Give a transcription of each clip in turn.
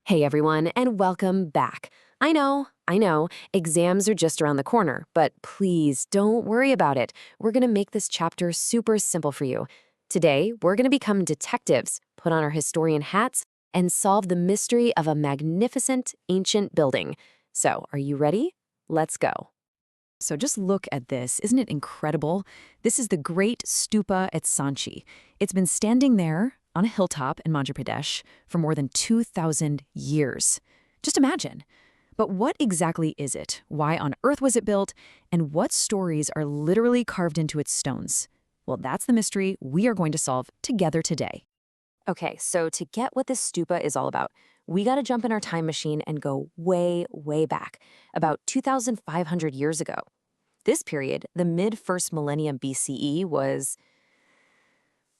Hey everyone, and welcome back. I know, exams are just around the corner, but please don't worry about it. We're going to make this chapter super simple for you. Today, we're going to become detectives, put on our historian hats, and solve the mystery of a magnificent ancient building. So, are you ready? Let's go. So just look at this. Isn't it incredible? This is the Great Stupa at Sanchi. It's been standing there on a hilltop in Madhya Pradesh for more than 2,000 years. Just imagine. But what exactly is it? Why on earth was it built? And what stories are literally carved into its stones? Well, that's the mystery we are going to solve together today. Okay, so to get what this stupa is all about, we got to jump in our time machine and go way, way back, about 2,500 years ago. This period, the mid-first millennium BCE,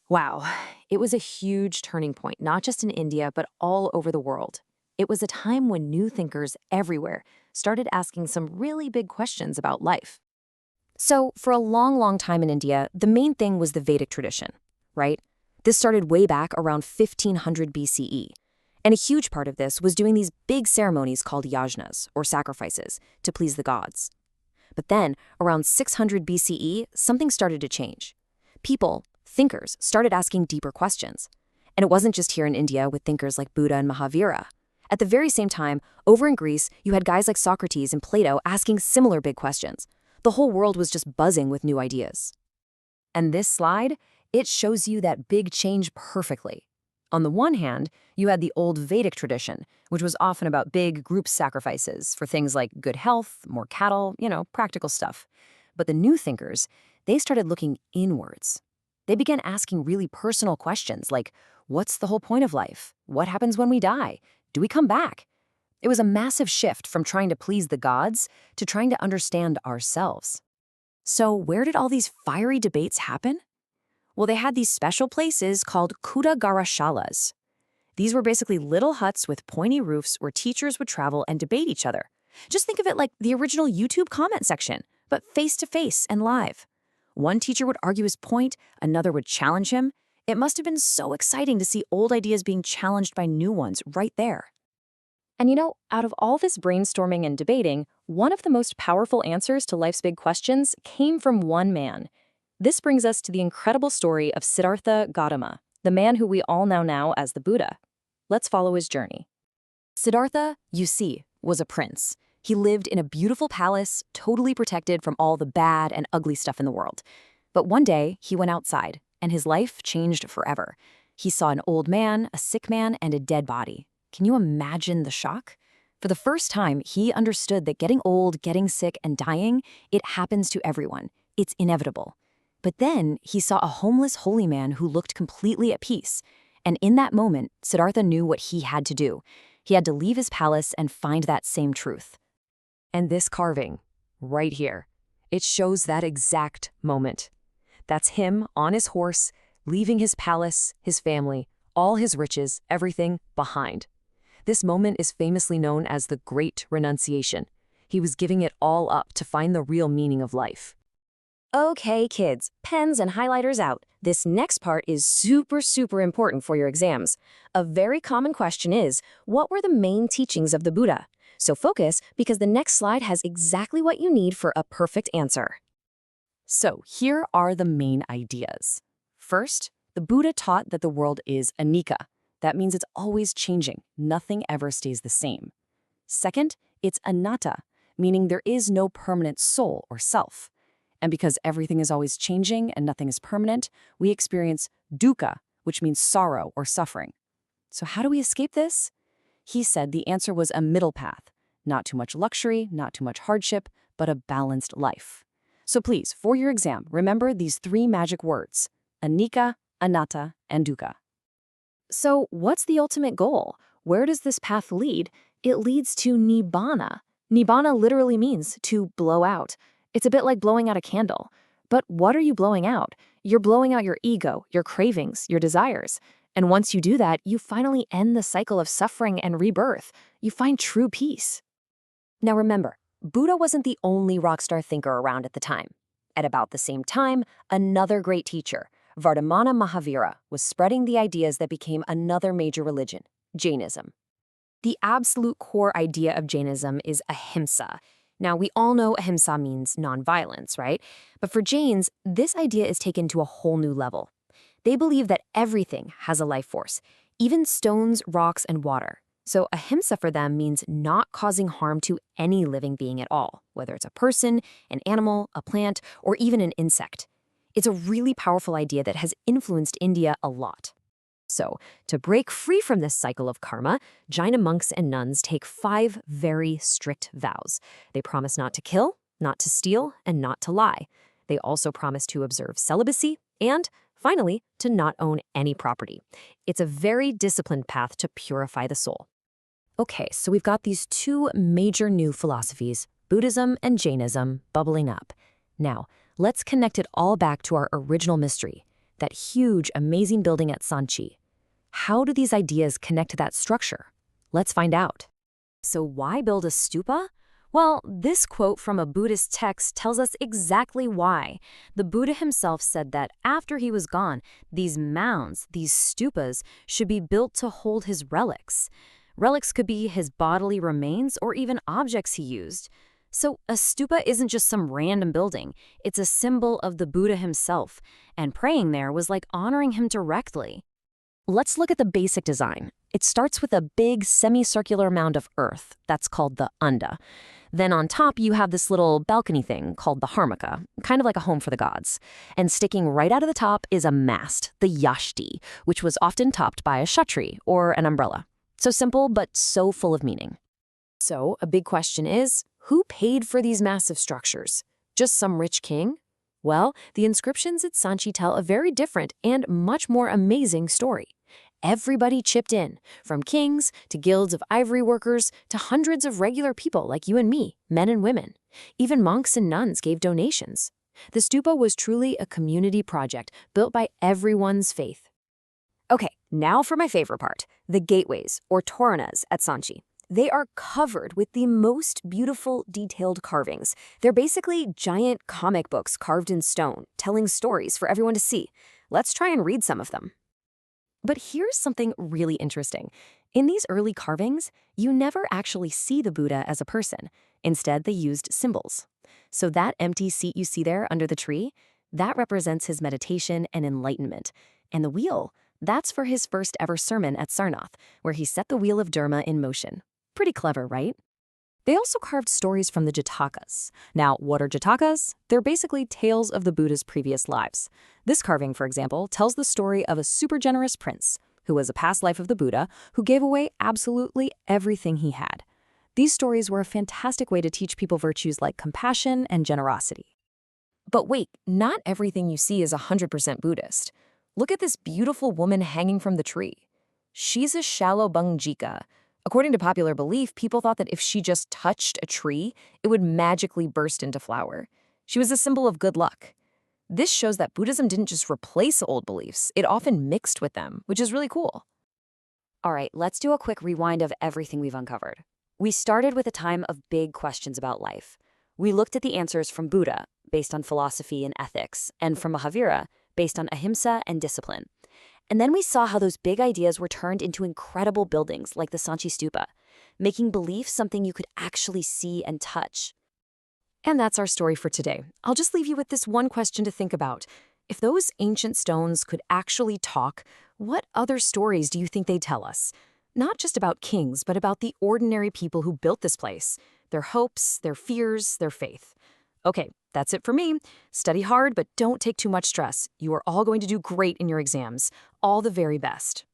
wow, it was a huge turning point, not just in India, but all over the world. It was a time when new thinkers everywhere started asking some really big questions about life. So, for a long, long time in India, the main thing was the Vedic tradition, right? This started way back around 1500 BCE. And a huge part of this was doing these big ceremonies called yajnas, or sacrifices, to please the gods. But then, around 600 BCE, something started to change. People, thinkers, started asking deeper questions. And it wasn't just here in India with thinkers like Buddha and Mahavira. At the very same time, over in Greece, you had guys like Socrates and Plato asking similar big questions. The whole world was just buzzing with new ideas. And this slide, it shows you that big change perfectly. On the one hand, you had the old Vedic tradition, which was often about big group sacrifices for things like good health, more cattle, practical stuff. But the new thinkers, they started looking inwards. They began asking really personal questions like, what's the whole point of life? What happens when we die? Do we come back? It was a massive shift from trying to please the gods to trying to understand ourselves. So where did all these fiery debates happen? Well, they had these special places called Kutagarashalas. These were basically little huts with pointy roofs where teachers would travel and debate each other. Just think of it like the original YouTube comment section, but face-to-face and live. One teacher would argue his point, another would challenge him. It must have been so exciting to see old ideas being challenged by new ones right there. And out of all this brainstorming and debating, one of the most powerful answers to life's big questions came from one man. This brings us to the incredible story of Siddhartha Gautama, the man who we all now know as the Buddha. Let's follow his journey. Siddhartha, you see, was a prince. He lived in a beautiful palace, totally protected from all the bad and ugly stuff in the world. But one day, he went outside, and his life changed forever. He saw an old man, a sick man, and a dead body. Can you imagine the shock? For the first time, he understood that getting old, getting sick, and dying, it happens to everyone. It's inevitable. But then he saw a homeless holy man who looked completely at peace. And in that moment, Siddhartha knew what he had to do. He had to leave his palace and find that same truth. And this carving, right here, it shows that exact moment. That's him on his horse, leaving his palace, his family, all his riches, everything behind. This moment is famously known as the Great Renunciation. He was giving it all up to find the real meaning of life. Okay, kids, pens and highlighters out. This next part is super, super important for your exams. A very common question is, what were the main teachings of the Buddha? So focus, because the next slide has exactly what you need for a perfect answer. So here are the main ideas. First, the Buddha taught that the world is anicca. That means it's always changing. Nothing ever stays the same. Second, it's anatta, meaning there is no permanent soul or self. And because everything is always changing and nothing is permanent, we experience dukkha, which means sorrow or suffering. So how do we escape this? He said the answer was a middle path. Not too much luxury, not too much hardship, but a balanced life. So please, for your exam, remember these three magic words: anicca, anatta, and dukkha. So what's the ultimate goal? Where does this path lead? It leads to Nibbana. Nibbana literally means to blow out. It's a bit like blowing out a candle. But what are you blowing out? You're blowing out your ego, your cravings, your desires. And once you do that, you finally end the cycle of suffering and rebirth. You find true peace. Now remember, Buddha wasn't the only rockstar thinker around at the time. At about the same time, another great teacher, Vardhamana Mahavira, was spreading the ideas that became another major religion, Jainism. The absolute core idea of Jainism is ahimsa. Now, we all know ahimsa means nonviolence, right? But for Jains, this idea is taken to a whole new level. They believe that everything has a life force, even stones, rocks, and water. So ahimsa for them means not causing harm to any living being at all, whether it's a person, an animal, a plant, or even an insect. It's a really powerful idea that has influenced India a lot. So, to break free from this cycle of karma, Jaina monks and nuns take 5 very strict vows. They promise not to kill, not to steal, and not to lie. They also promise to observe celibacy and, finally, to not own any property. It's a very disciplined path to purify the soul. Okay, so we've got these 2 major new philosophies, Buddhism and Jainism, bubbling up. Now, let's connect it all back to our original mystery, that huge, amazing building at Sanchi. How do these ideas connect to that structure? Let's find out. So why build a stupa? Well, this quote from a Buddhist text tells us exactly why. The Buddha himself said that after he was gone, these mounds, these stupas, should be built to hold his relics. Relics could be his bodily remains or even objects he used. So a stupa isn't just some random building. It's a symbol of the Buddha himself, and praying there was like honoring him directly. Let's look at the basic design. It starts with a big semicircular mound of earth that's called the unda. Then on top you have this little balcony thing called the harmika, kind of like a home for the gods. And sticking right out of the top is a mast, the yashti, which was often topped by a chhatri, or an umbrella. So simple, but so full of meaning. So a big question is, who paid for these massive structures? Just some rich king? Well, the inscriptions at Sanchi tell a very different and much more amazing story. Everybody chipped in, from kings to guilds of ivory workers to hundreds of regular people like you and me, men and women. Even monks and nuns gave donations. The stupa was truly a community project built by everyone's faith. Okay, now for my favorite part, the gateways, or toranas, at Sanchi. They are covered with the most beautiful, detailed carvings. They're basically giant comic books carved in stone, telling stories for everyone to see. Let's try and read some of them. But here's something really interesting. In these early carvings, you never actually see the Buddha as a person. Instead, they used symbols. So that empty seat you see there under the tree, that represents his meditation and enlightenment. And the wheel, that's for his first ever sermon at Sarnath, where he set the wheel of Dharma in motion. Pretty clever, right? They also carved stories from the Jatakas. Now, what are Jatakas? They're basically tales of the Buddha's previous lives. This carving, for example, tells the story of a super generous prince who was a past life of the Buddha who gave away absolutely everything he had. These stories were a fantastic way to teach people virtues like compassion and generosity. But wait, not everything you see is 100% Buddhist. Look at this beautiful woman hanging from the tree. She's a shallow bungjika. According to popular belief, people thought that if she just touched a tree, it would magically burst into flower. She was a symbol of good luck. This shows that Buddhism didn't just replace old beliefs, it often mixed with them, which is really cool. All right, let's do a quick rewind of everything we've uncovered. We started with a time of big questions about life. We looked at the answers from Buddha, based on philosophy and ethics, and from Mahavira, based on ahimsa and discipline. And then we saw how those big ideas were turned into incredible buildings like the Sanchi Stupa, making belief something you could actually see and touch. And that's our story for today. I'll just leave you with this one question to think about. If those ancient stones could actually talk, what other stories do you think they'd tell us? Not just about kings, but about the ordinary people who built this place, their hopes, their fears, their faith. Okay, that's it for me. Study hard, but don't take too much stress. You are all going to do great in your exams. All the very best.